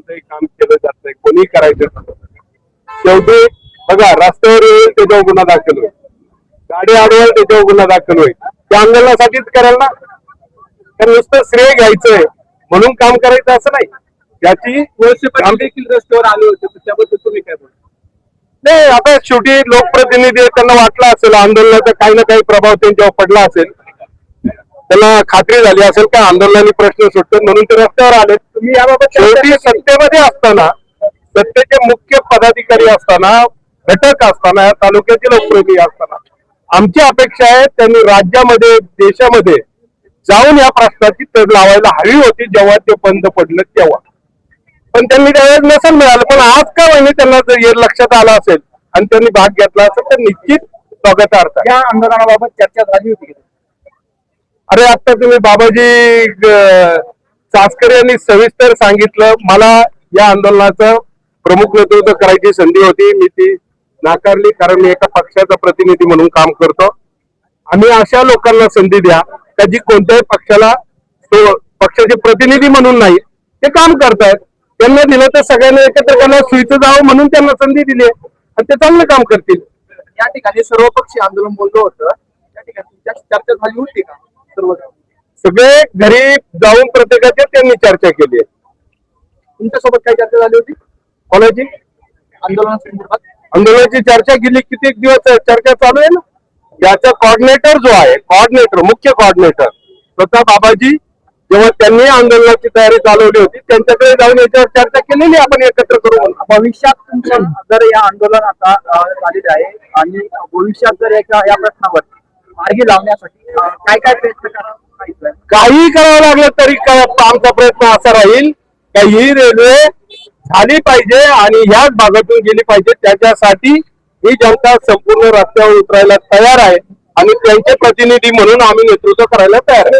नाही, काम केलं जात नाही, कोणी करायचं. शेवटी बघा, रस्त्यावर येईल त्याच्यावर गुन्हा दाखल होईल, गाडी अडवेल त्याच्यावर गुन्हा दाखल होईल. त्या आंदोलनासाठीच कराल ना, तर नुसतं श्रेय घ्यायचंय म्हणून काम करायचं असं नाही. याची देखील रस्त्यावर आले होते, त्याबद्दल तुम्ही काय बोलता? नाही, आता शेवटी लोकप्रतिनिधी त्यांना वाटलं असेल आंदोलनाचा काही ना काही प्रभाव त्यांच्यावर पडला असेल, त्यांना खात्री झाली असेल का आंदोलनाने प्रश्न सुटतात म्हणून ते रस्त्यावर आले. तुम्ही याबाबत शेवटी सत्तेमध्ये असताना, सत्तेचे मुख्य पदाधिकारी असताना, घटक असताना, या तालुक्याचे लोकप्रतिनिधी असताना आमची अपेक्षा आहे त्यांनी राज्यामध्ये देशामध्ये जाऊन या प्रश्नाची तड लावायला हवी होती जेव्हा ते बंद पडलं तेव्हा. पण त्यांनी त्यावेळेस नसेल मिळालं. पण आज का म्हणजे त्यांना जर हे लक्षात आलं असेल आणि त्यांनी भाग घेतला असेल तर निश्चित स्वागतार्थ आहे. या आंदोलनाबाबत चर्चा झाली होती. अरे आता तुम्ही बाबाजी चासकर यांनी सविस्तर सांगितलं. मला या आंदोलनाचं प्रमुख नेतृत्व करायची संधी होती, मी ती नाकारली कारण मी एका पक्षाचा प्रतिनिधी म्हणून काम करतो. आम्ही अशा लोकांना संधी द्या का जी कोणत्याही पक्षाला पक्षाचे प्रतिनिधी म्हणून नाही, ते काम करतायत. त्यांना दिलं तर सगळ्यांना एकत्र करण्यास सुईचं जावं म्हणून त्यांना संधी दिली आहे आणि ते चांगलं काम करतील. या ठिकाणी सर्वपक्षीय आंदोलन बोललं होतं, त्या ठिकाणी चर्चा झाली होती का? सर्व सगळे घरी जाऊन प्रत्येकाच्या त्यांनी चर्चा केली आहे. तुमच्यासोबत काय चर्चा झाली होती? कोणाची? आंदोलनासंदर्भात आंदोलनाची चर्चा गेली कित्येक दिवस चर्चा चालू आहे ना. याचा कॉर्डिनेटर जो आहे, मुख्य कॉर्डिनेटर स्वतः बाबाजी, जेव्हा त्यांनी आंदोलनाची तयारी चालवली होती त्यांच्याकडे जाऊन याच्यावर चर्चा केलेली आपण एकत्र करू. भविष्यात तुमचं जर या आंदोलन आता झालेलं आहे आणि भविष्यात जर या प्रश्नावर मार्गी लावण्यासाठी काय काय प्रयत्न करायला काही करावं लागलं तरी आमचा प्रयत्न असा राहील का ही रेल्वे झाली पाहिजे आणि ह्याच भागातून गेली पाहिजे. त्याच्यासाठी ही जनता संपूर्ण रस्त्यावर उतरायला तयार आहे आणि त्यांचे प्रतिनिधी म्हणून आम्ही नेतृत्व करायला तयार आहे.